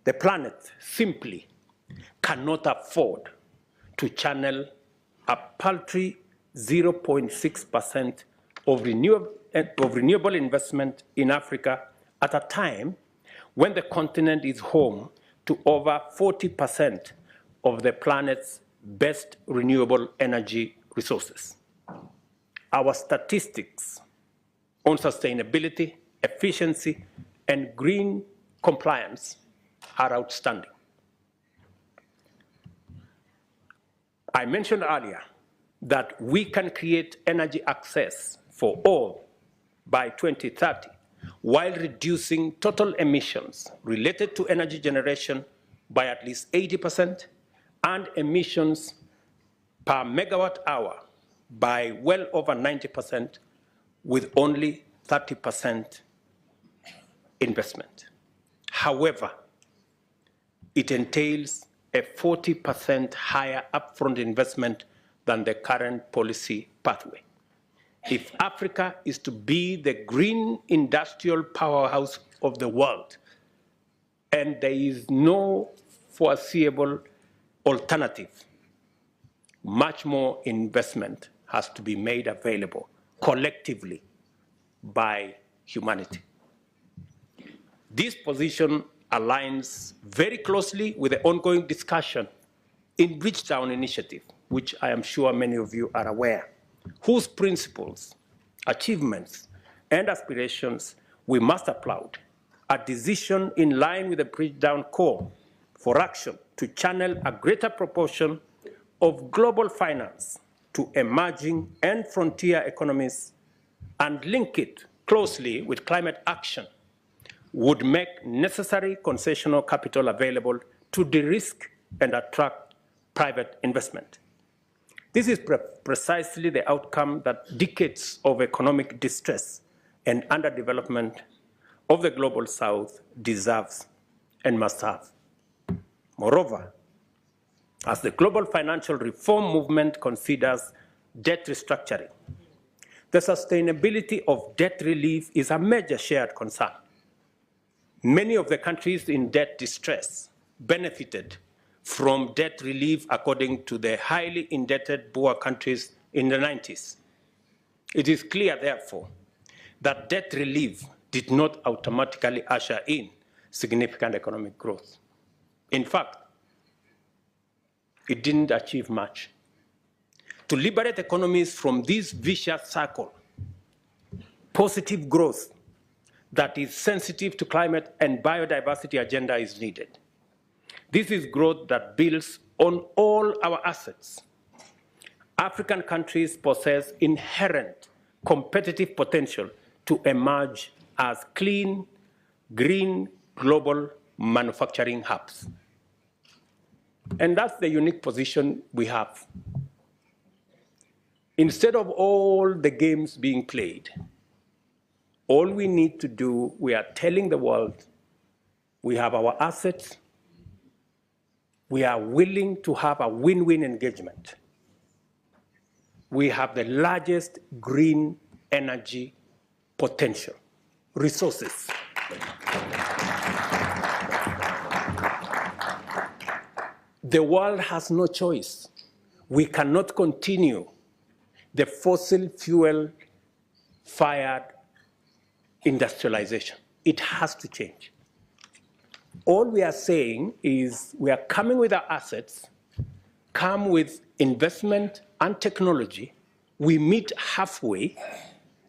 The planet simply cannot afford to channel a paltry 0.6% of renewable investment in Africa at a time when the continent is home to over 40% of the planet's best renewable energy resources. Our statistics on sustainability, efficiency, and green compliance are outstanding. I mentioned earlier that we can create energy access for all by 2030 while reducing total emissions related to energy generation by at least 80% and emissions per megawatt hour by well over 90% with only 30% investment. However, it entails a 40% higher upfront investment than the current policy pathway. If Africa is to be the green industrial powerhouse of the world, and there is no foreseeable alternative, much more investment has to be made available collectively by humanity. This position aligns very closely with the ongoing discussion in Bridgetown Initiative, which I am sure many of you are aware, whose principles, achievements, and aspirations we must applaud. A decision in line with the Bridgetown call for action to channel a greater proportion of global finance to emerging and frontier economies and link it closely with climate action would make necessary concessional capital available to de-risk and attract private investment. This is precisely the outcome that decades of economic distress and underdevelopment of the global South deserves and must have. Moreover, as the global financial reform movement considers debt restructuring, the sustainability of debt relief is a major shared concern. Many of the countries in debt distress benefited from debt relief according to the highly indebted poor countries in the 90s. It is clear, therefore, that debt relief did not automatically usher in significant economic growth. In fact, it didn't achieve much. To liberate economies from this vicious cycle, positive growth that is sensitive to climate and biodiversity agenda is needed. This is growth that builds on all our assets. African countries possess inherent competitive potential to emerge as clean, green, global manufacturing hubs. And that's the unique position we have. Instead of all the games being played, all we need to do, we are telling the world, we have our assets, we are willing to have a win-win engagement. We have the largest green energy potential, resources. The world has no choice. We cannot continue the fossil fuel-fired industrialization. It has to change. All we are saying is we are coming with our assets, come with investment and technology, we meet halfway,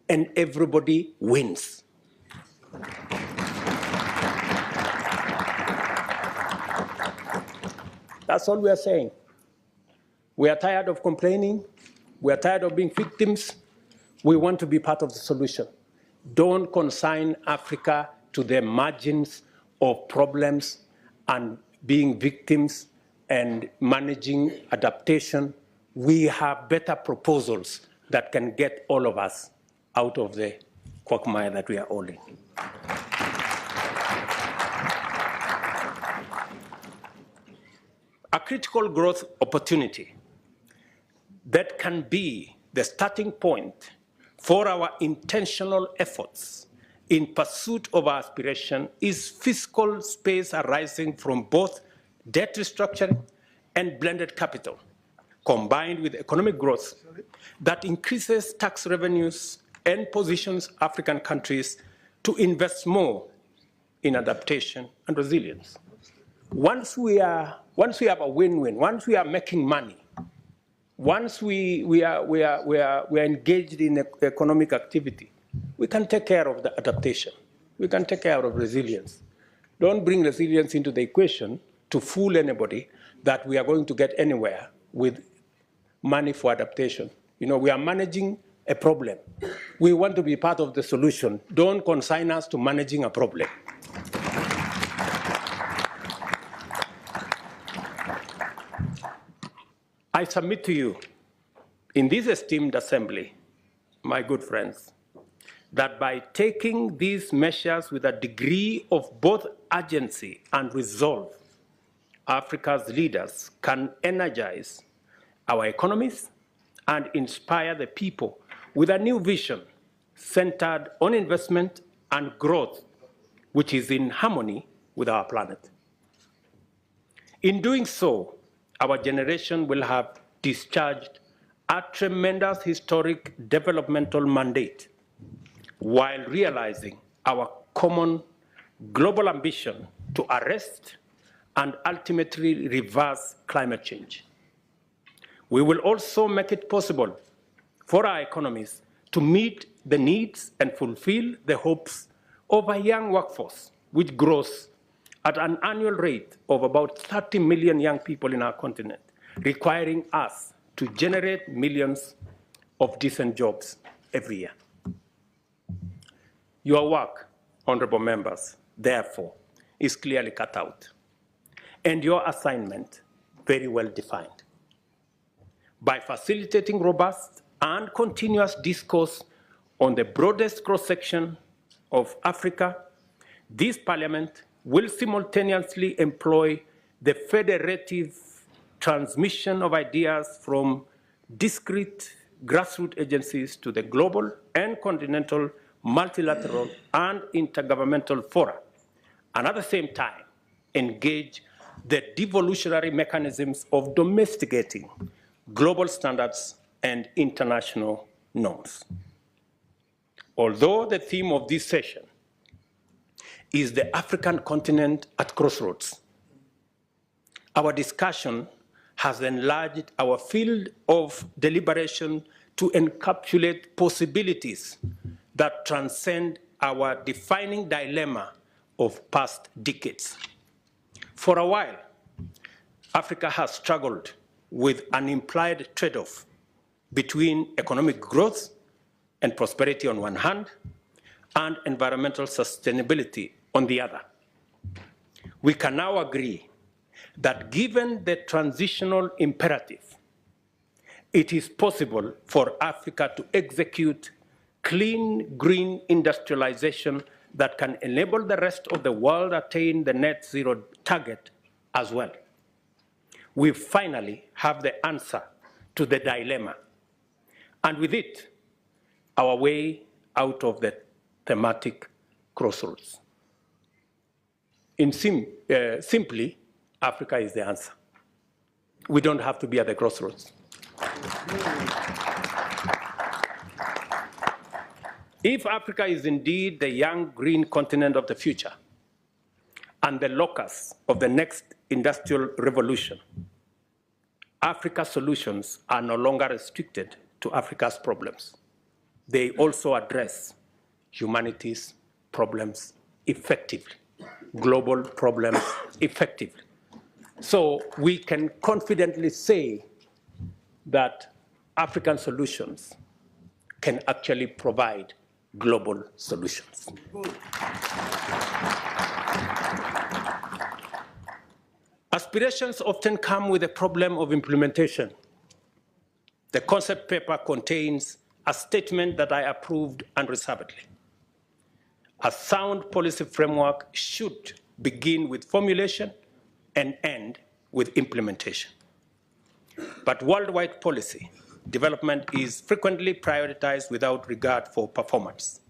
and everybody wins. That's all we are saying. We are tired of complaining. We are tired of being victims. We want to be part of the solution. Don't consign Africa to the margins of problems and being victims and managing adaptation. We have better proposals that can get all of us out of the quagmire that we are all in. A critical growth opportunity that can be the starting point for our intentional efforts in pursuit of our aspiration is fiscal space arising from both debt restructuring and blended capital, combined with economic growth that increases tax revenues and positions African countries to invest more in adaptation and resilience. Once we have a win-win, once we are making money, once we are engaged in economic activity, we can take care of the adaptation. We can take care of resilience. Don't bring resilience into the equation to fool anybody that we are going to get anywhere with money for adaptation. You know, we are managing a problem. We want to be part of the solution. Don't consign us to managing a problem. I submit to you, in this esteemed assembly, my good friends, that by taking these measures with a degree of both urgency and resolve, Africa's leaders can energize our economies and inspire the people with a new vision centered on investment and growth, which is in harmony with our planet. In doing so, our generation will have discharged a tremendous historic developmental mandate while realizing our common global ambition to arrest and ultimately reverse climate change. We will also make it possible for our economies to meet the needs and fulfill the hopes of a young workforce, which grows at an annual rate of about 30 million young people in our continent, requiring us to generate millions of decent jobs every year. Your work, honorable members, therefore, is clearly cut out, and your assignment very well defined. By facilitating robust and continuous discourse on the broadest cross-section of Africa, this Parliament will simultaneously employ the federative transmission of ideas from discrete grassroots agencies to the global and continental, multilateral and intergovernmental fora, and at the same time engage the devolutionary mechanisms of domesticating global standards and international norms. Although the theme of this session is the African continent at crossroads, our discussion has enlarged our field of deliberation to encapsulate possibilities that transcend our defining dilemma of past decades. For a while, Africa has struggled with an implied trade-off between economic growth and prosperity on one hand, and environmental sustainability on the other. We can now agree that given the transitional imperative, it is possible for Africa to execute clean, green industrialization that can enable the rest of the world attain the net zero target as well. We finally have the answer to the dilemma, and with it, our way out of the thematic crossroads. Simply, Africa is the answer. We don't have to be at the crossroads. If Africa is indeed the young green continent of the future and the locus of the next industrial revolution, Africa's solutions are no longer restricted to Africa's problems. They also address humanity's problems effectively, global problems effectively. So we can confidently say that African solutions can actually provide global solutions. Aspirations often come with a problem of implementation. The concept paper contains a statement that I approved unreservedly. A sound policy framework should begin with formulation and end with implementation. But worldwide policy development is frequently prioritized without regard for performance.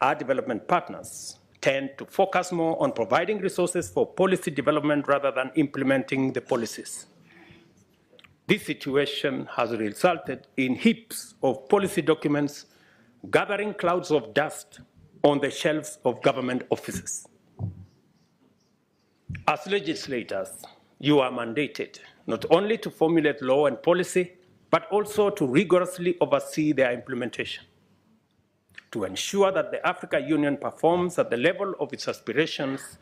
our development partners tend to focus more on providing resources for policy development rather than implementing the policies. This situation has resulted in heaps of policy documents gathering clouds of dust on the shelves of government offices. As legislators, you are mandated not only to formulate law and policy, but also to rigorously oversee their implementation. To ensure that the African Union performs at the level of its aspirations,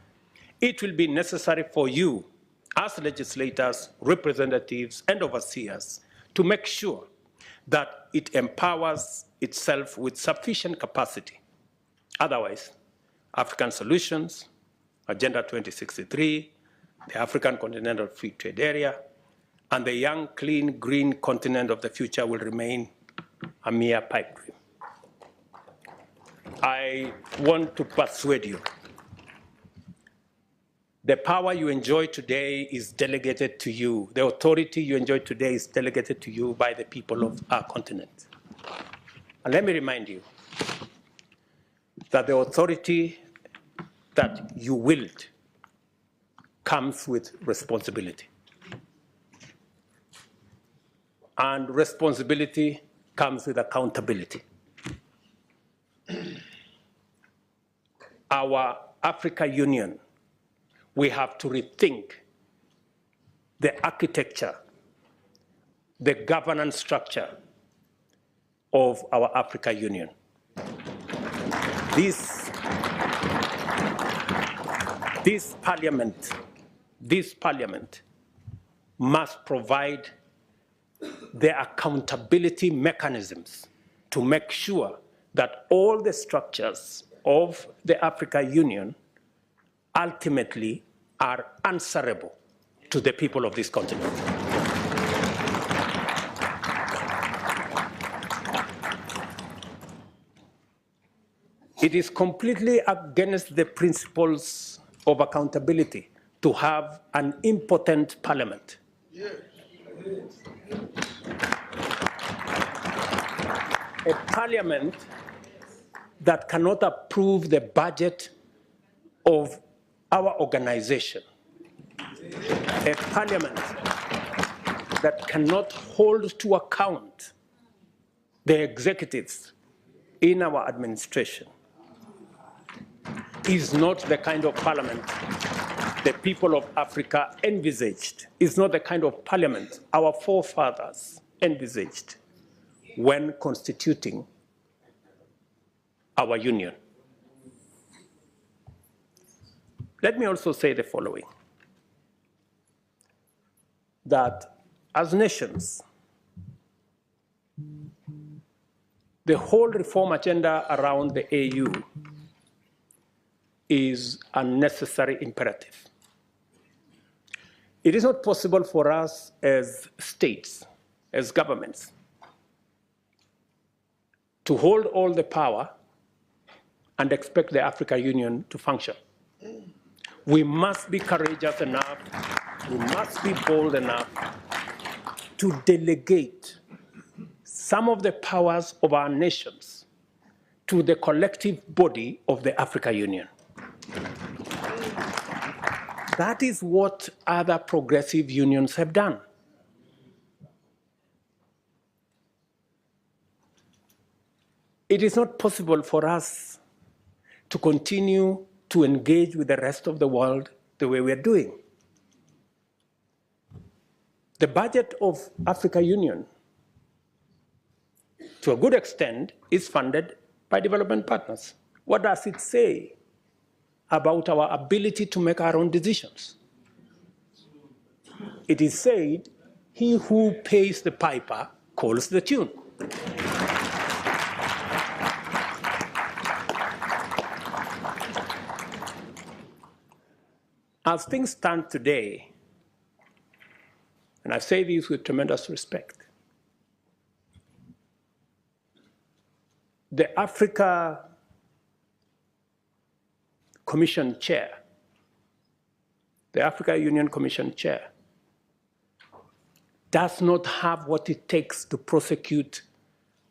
it will be necessary for you, as legislators, representatives, and overseers, to make sure that it empowers itself with sufficient capacity. Otherwise, African solutions, Agenda 2063, the African Continental Free Trade Area, and the young, clean, green continent of the future will remain a mere pipe dream. I want to persuade you. The power you enjoy today is delegated to you. The authority you enjoy today is delegated to you by the people of our continent. And let me remind you that the authority that you wield comes with responsibility. And responsibility comes with accountability. Our Africa Union, we have to rethink the architecture, the governance structure of our Africa Union. This parliament must provide the accountability mechanisms to make sure that all the structures of the Africa Union ultimately are answerable to the people of this continent. It is completely against the principles of accountability to have an impotent parliament. Yes. A parliament that cannot approve the budget of our organization. A parliament that cannot hold to account the executives in our administration is not the kind of parliament the people of Africa envisaged, is not the kind of parliament our forefathers envisaged when constituting our union. Let me also say the following, that as nations, the whole reform agenda around the AU is a necessary imperative. It is not possible for us as states, as governments, to hold all the power and expect the African Union to function. We must be courageous enough, we must be bold enough to delegate some of the powers of our nations to the collective body of the African Union. That is what other progressive unions have done. It is not possible for us to continue to engage with the rest of the world the way we are doing. The budget of Africa Union, to a good extent, is funded by development partners. What does it say about our ability to make our own decisions? It is said, he who pays the piper calls the tune. As things stand today, and I say this with tremendous respect, the Africa Commission Chair, the Africa Union Commission Chair, does not have what it takes to prosecute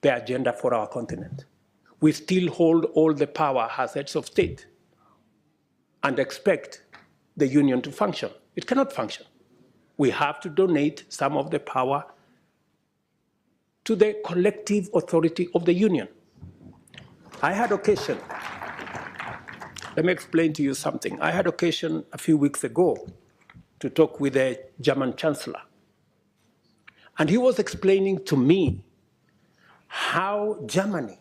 the agenda for our continent. we still hold all the power as heads of state and expect the union to function. It cannot function. We have to donate some of the power to the collective authority of the union. I had occasion, let me explain to you something. I had occasion a few weeks ago to talk with the German Chancellor. And he was explaining to me how Germany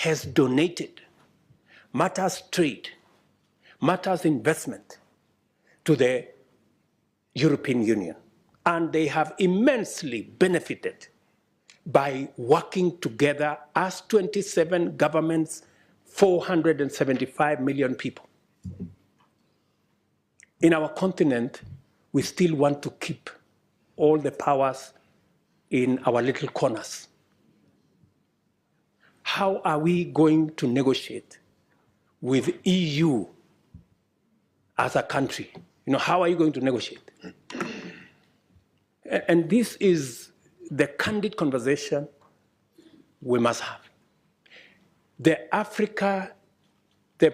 has donated matters trade, matters investment to the European Union. And they have immensely benefited by working together as 27 governments, 475 million people. In our continent, we still want to keep all the powers in our little corners. How are we going to negotiate with EU as a country? How are you going to negotiate? And this is the candid conversation we must have. The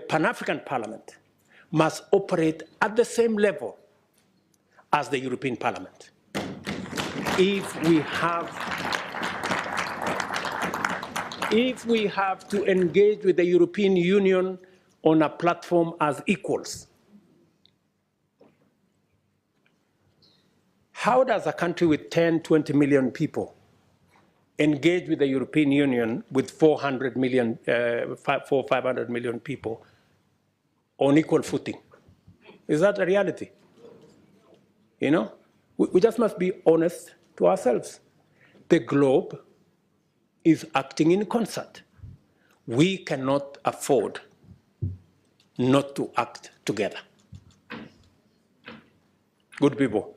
Pan-African Parliament must operate at the same level as the European Parliament. If we have to engage with the European Union on a platform as equals, how does a country with 10, 20 million people engage with the European Union with 500 million people on equal footing? Is that a reality? We just must be honest to ourselves. The globe is acting in concert. We cannot afford not to act together. Good people,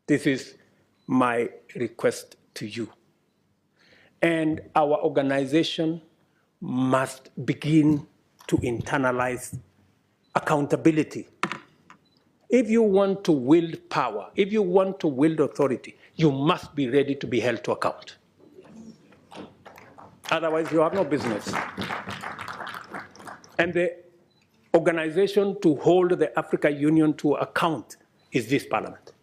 this is my request to you. And our organization must begin to internalize accountability. If you want to wield power, if you want to wield authority, you must be ready to be held to account. Otherwise, you have no business. And the organization to hold the African Union to account is this parliament.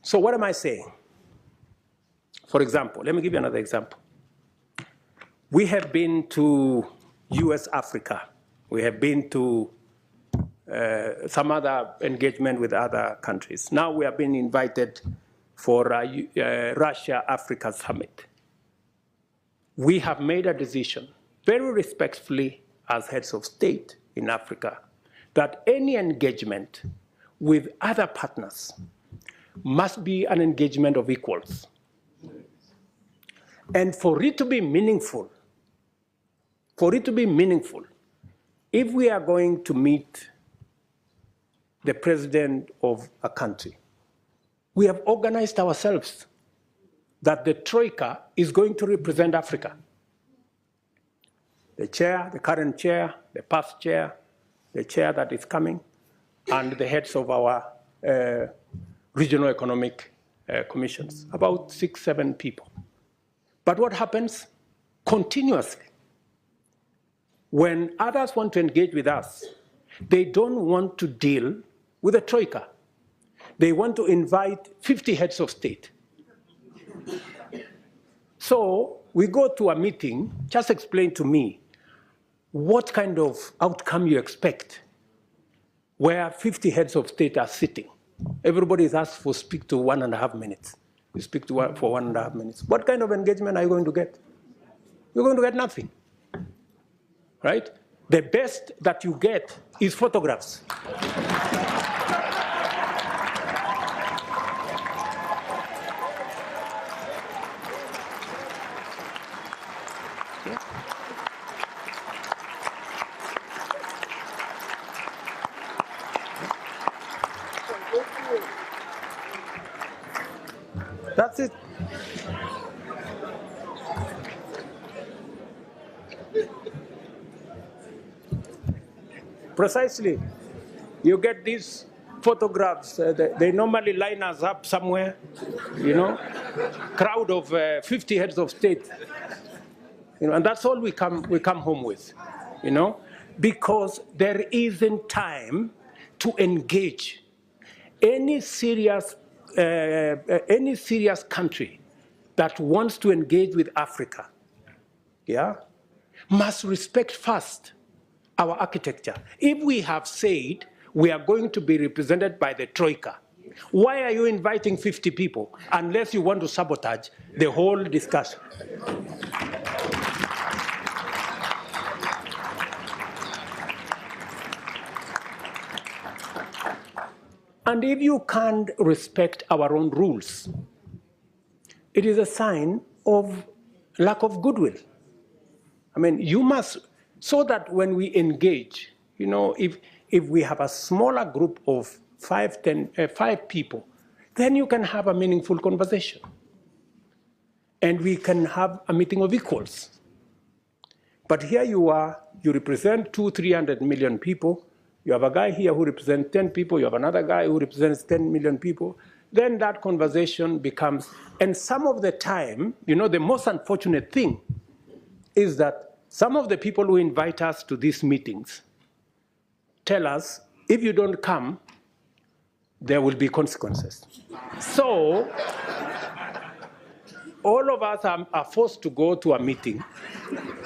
So what am I saying? For example, let me give you another example. We have been to US Africa. We have been to some other engagement with other countries. Now we have been invited for Russia-Africa summit. We have made a decision, very respectfully as heads of state in Africa, that any engagement with other partners must be an engagement of equals. And for it to be meaningful, if we are going to meet the president of a country, we have organized ourselves that the Troika is going to represent Africa. The chair, the current chair, the past chair, the chair that is coming, and the heads of our regional economic commissions, about 6, 7 people. But what happens continuously? When others want to engage with us, they don't want to deal with a troika. They want to invite 50 heads of state. So we go to a meeting, just explain to me what kind of outcome you expect where 50 heads of state are sitting. Everybody is asked to speak to 1.5 minutes. You speak to for 1.5 minutes. What kind of engagement are you going to get? You're going to get nothing, right? The best that you get is photographs. That's it. Precisely. You get these photographs. They normally line us up somewhere, crowd of 50 heads of state, and that's all we come home with, because there isn't time to engage any serious country that wants to engage with Africa, must respect first our architecture. If we have said we are going to be represented by the Troika, why are you inviting 50 people unless you want to sabotage the whole discussion? And if you can't respect our own rules, it is a sign of lack of goodwill. I mean, you must, so that when we engage, if we have a smaller group of 5 people, then you can have a meaningful conversation. And we can have a meeting of equals. But here you are, you represent 200-300 million people. You have a guy here who represents 10 people. You have another guy who represents 10 million people. Then that conversation becomes, and some of the time, the most unfortunate thing is that some of the people who invite us to these meetings tell us, if you don't come, there will be consequences. So all of us are forced to go to a meeting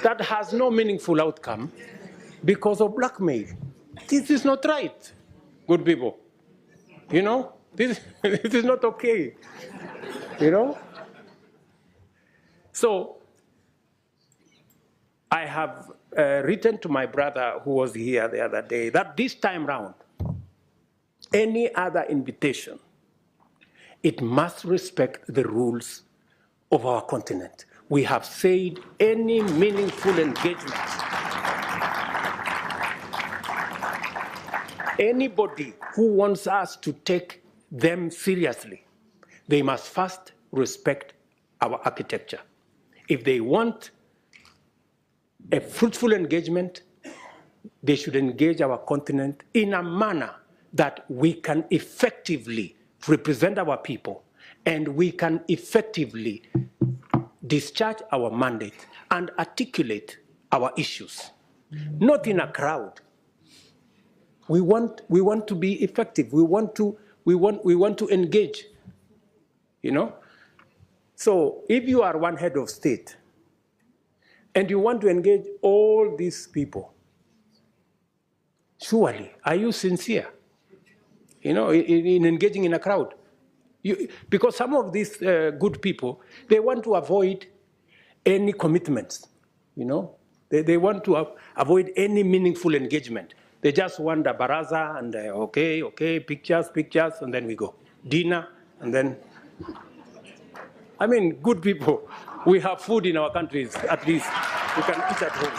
that has no meaningful outcome because of blackmail. This is not right, good people. This is not okay, So I have written to my brother who was here the other day that this time round, any other invitation, it must respect the rules of our continent. We have said any meaningful engagement, anybody who wants us to take them seriously, they must first respect our architecture. If they want a fruitful engagement, they should engage our continent in a manner that we can effectively represent our people and we can effectively discharge our mandate and articulate our issues, not in a crowd. We want to be effective. We want to engage. So if you are one head of state and you want to engage all these people, surely are you sincere? In engaging in a crowd, because some of these good people, they want to avoid any commitments. They want to avoid any meaningful engagement. They just want a baraza and okay, pictures, and then we go. Dinner, and then, good people, we have food in our countries, at least. We can eat at home.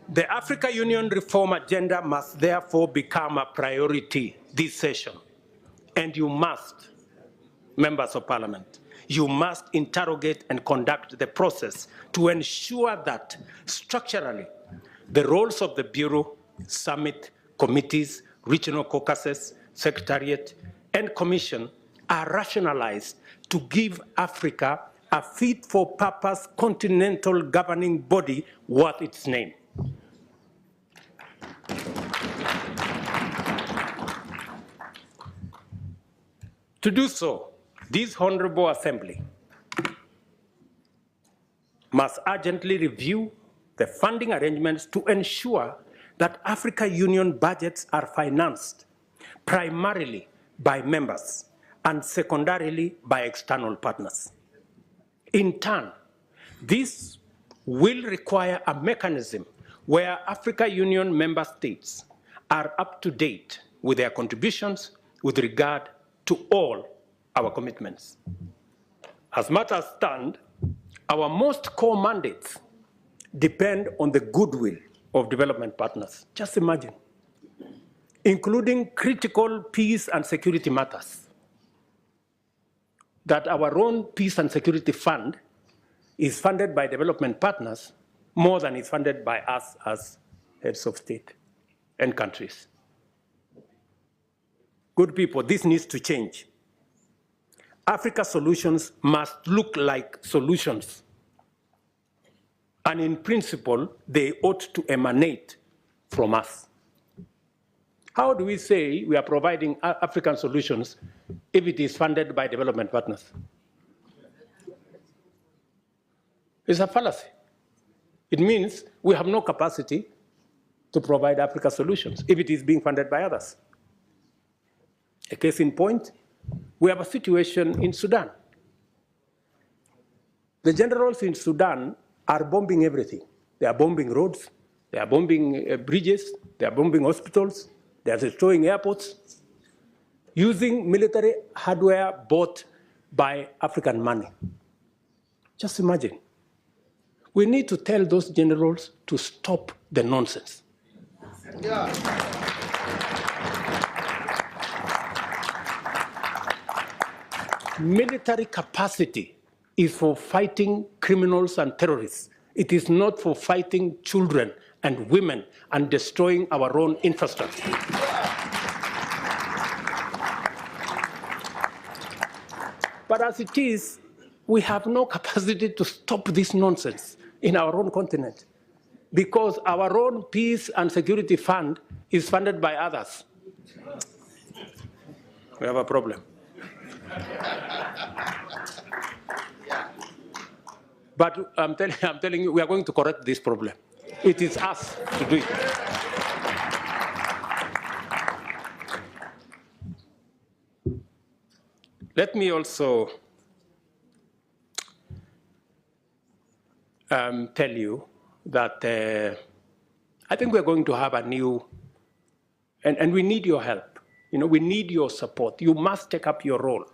The Africa Union reform agenda must therefore become a priority this session. And you must, members of parliament, you must interrogate and conduct the process to ensure that structurally the roles of the Bureau, Summit, committees, regional caucuses, Secretariat, and Commission are rationalized to give Africa a fit-for-purpose continental governing body worth its name. To do so, this Honorable Assembly must urgently review the funding arrangements to ensure that Africa Union budgets are financed primarily by members and secondarily by external partners. In turn, this will require a mechanism where Africa Union member states are up to date with their contributions with regard to all our commitments. As matters stand, our most core mandates depend on the goodwill of development partners. Just imagine, including critical peace and security matters, that our own Peace and Security Fund is funded by development partners more than is funded by us as heads of state and countries. Good people, this needs to change. Africa solutions must look like solutions. And in principle, they ought to emanate from us. How do we say we are providing African solutions if it is funded by development partners? It's a fallacy. It means we have no capacity to provide Africa solutions if it is being funded by others. A case in point, we have a situation in Sudan. The generals in Sudan are bombing everything. They are bombing roads, they are bombing bridges, they are bombing hospitals, they are destroying airports, using military hardware bought by African money. Just imagine. We need to tell those generals to stop the nonsense. Yeah. Military capacity is for fighting criminals and terrorists. It is not for fighting children and women and destroying our own infrastructure. But as it is, we have no capacity to stop this nonsense in our own continent because our own peace and security fund is funded by others. We have a problem. But I'm telling you, we are going to correct this problem. It is us to do it. Let me also tell you that I think we're going to have a new, and we need your help. You know, we need your support. You must take up your role.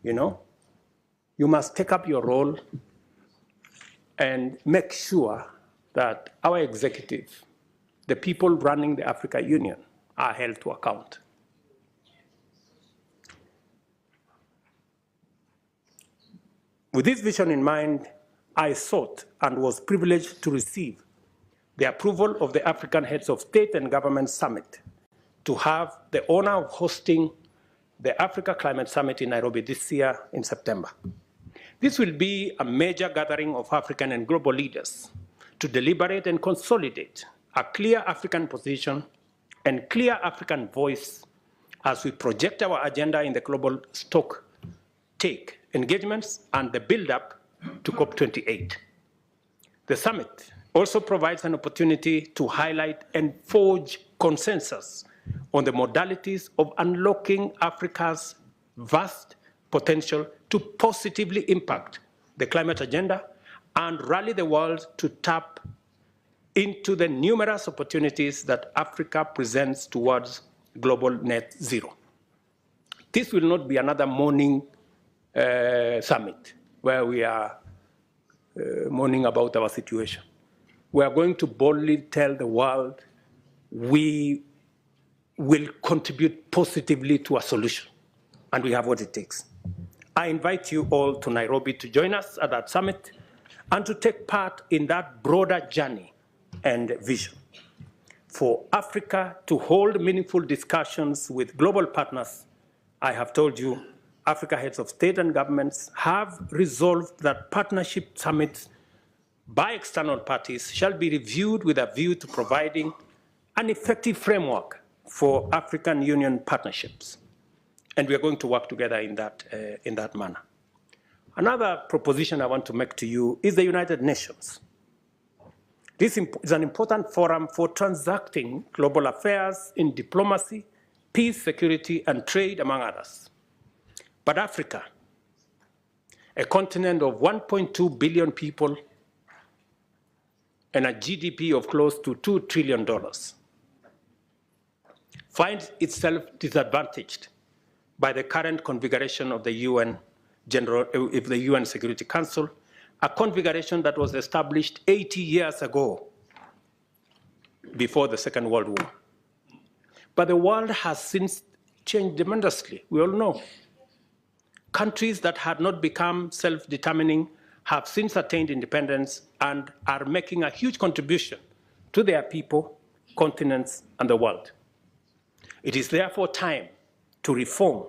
You know, you must take up your role and make sure that our executive, the people running the Africa Union, are held to account. With this vision in mind, I sought and was privileged to receive the approval of the African Heads of State and Government Summit to have the honor of hosting the Africa Climate Summit in Nairobi this year in September. This will be a major gathering of African and global leaders to deliberate and consolidate a clear African position and clear African voice as we project our agenda in the global stock-take engagements and the build-up to COP28. The summit also provides an opportunity to highlight and forge consensus on the modalities of unlocking Africa's vast potential to positively impact the climate agenda and rally the world to tap into the numerous opportunities that Africa presents towards global net zero. This will not be another morning summit where we are mourning about our situation. We are going to boldly tell the world we will contribute positively to a solution, and we have what it takes. I invite you all to Nairobi to join us at that summit and to take part in that broader journey and vision. For Africa to hold meaningful discussions with global partners, I have told you, Africa heads of state and governments have resolved that partnership summits by external parties shall be reviewed with a view to providing an effective framework for African Union partnerships. And we are going to work together in that manner. Another proposition I want to make to you is the United Nations. This is an important forum for transacting global affairs in diplomacy, peace, security, and trade, among others. But Africa, a continent of 1.2 billion people and a GDP of close to $2 trillion, finds itself disadvantaged by the current configuration of the UN Security Council, a configuration that was established 80 years ago, before the Second World War. But the world has since changed tremendously, we all know. Countries that had not become self-determining have since attained independence and are making a huge contribution to their people, continents, and the world. It is therefore time to reform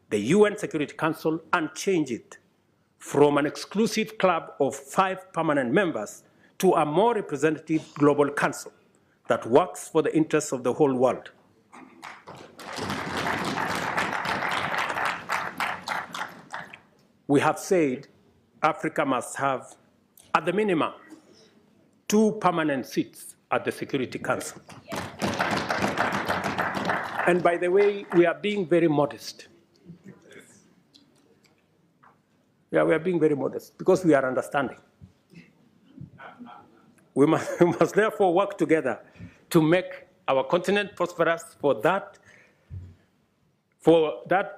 the UN Security Council and change it from an exclusive club of 5 permanent members to a more representative global council that works for the interests of the whole world. We have said Africa must have, at the minimum, 2 permanent seats at the Security Council. And by the way, we are being very modest. Yeah, we are being very modest because we are understanding. We must therefore work together to make our continent prosperous, for that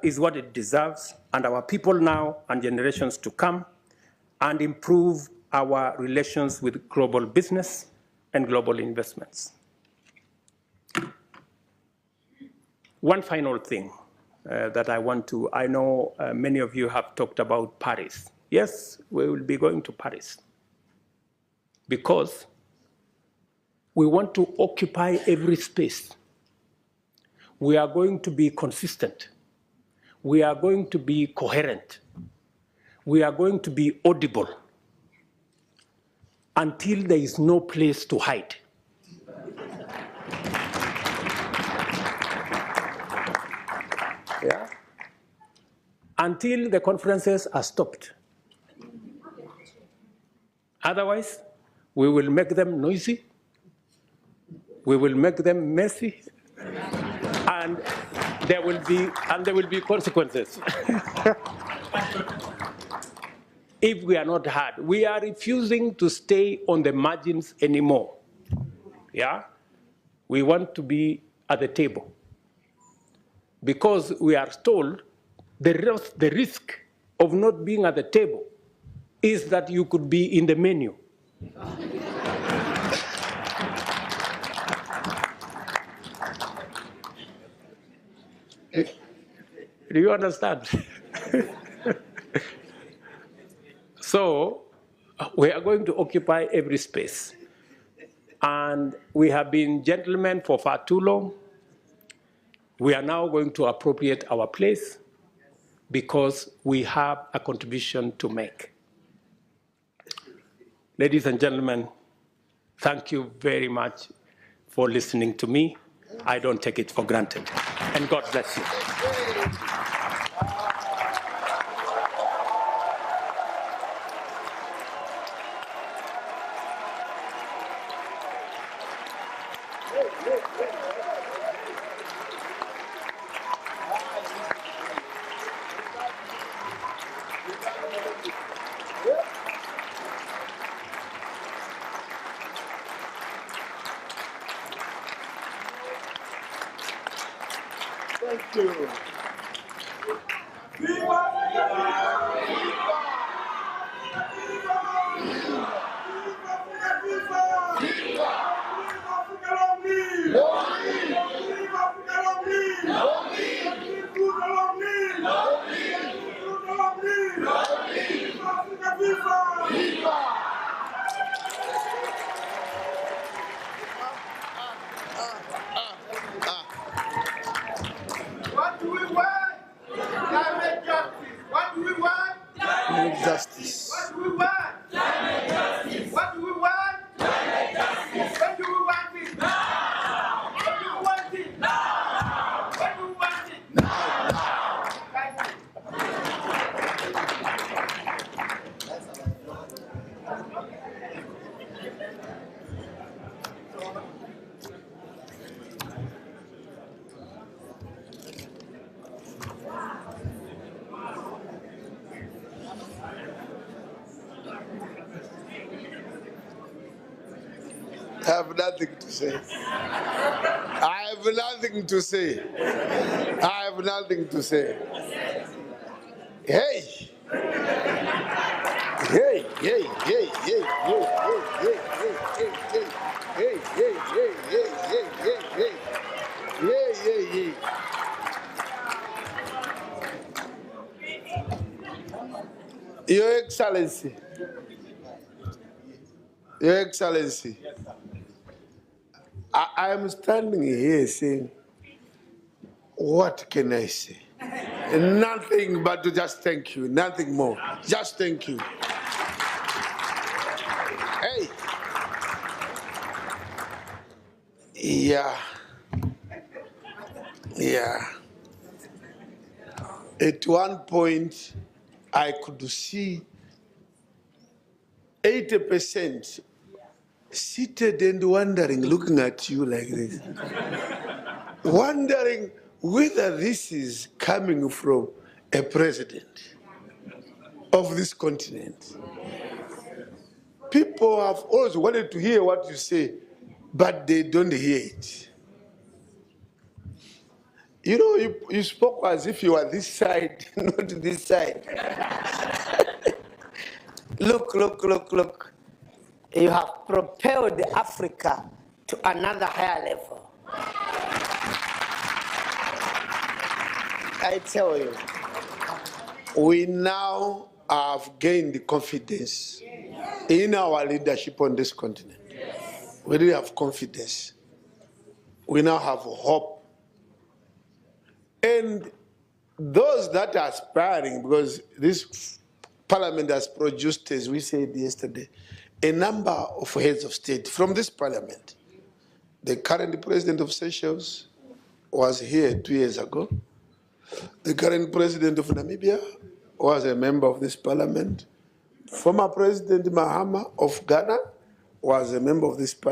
is what it deserves, and our people now and generations to come, and improve our relations with global business and global investments. One final thing that I know many of you have talked about Paris. Yes, we will be going to Paris because we want to occupy every space. We are going to be consistent. We are going to be coherent. We are going to be audible until there is no place to hide. Yeah? Until the conferences are stopped. Otherwise, we will make them noisy, we will make them messy, and there will be consequences. If we are not heard, we are refusing to stay on the margins anymore. Yeah? We want to be at the table. Because we are told the risk of not being at the table is that you could be in the menu. Do you understand? So we are going to occupy every space. And we have been gentlemen for far too long. We are now going to appropriate our place because we have a contribution to make. Ladies and gentlemen, thank you very much for listening to me. I don't take it for granted. And God bless you. Thank you. What do we want? Climate justice. What do we want? Climate justice. What do we want? Climate justice. What do we want? Climate justice. When do we want it? Now. When do we want it? Now. When do we want it? Now. Thank you. I have nothing to say. I have nothing to say. I have nothing to say. Hey! Hey, hey, hey, hey, hey, hey, hey, hey, hey, hey, hey, hey, hey, hey, hey, hey, hey, hey. Your Excellency. Your Excellency. I am standing here saying, what can I say? Nothing but to just thank you, nothing more. Just thank you. Hey. Yeah. Yeah. At one point, I could see 80% seated and wondering, looking at you like this. Wondering whether this is coming from a president of this continent. People have always wanted to hear what you say, but they don't hear it. You know, you spoke as if you were this side, not this side. Look. You have propelled Africa to another higher level. I tell you. We now have gained confidence in our leadership on this continent. We really have confidence. We now have hope. And those that are aspiring, because this parliament has produced, as we said yesterday, a number of heads of state from this parliament. The current president of Seychelles was here 2 years ago. The current president of Namibia was a member of this parliament. Former President Mahama of Ghana was a member of this parliament.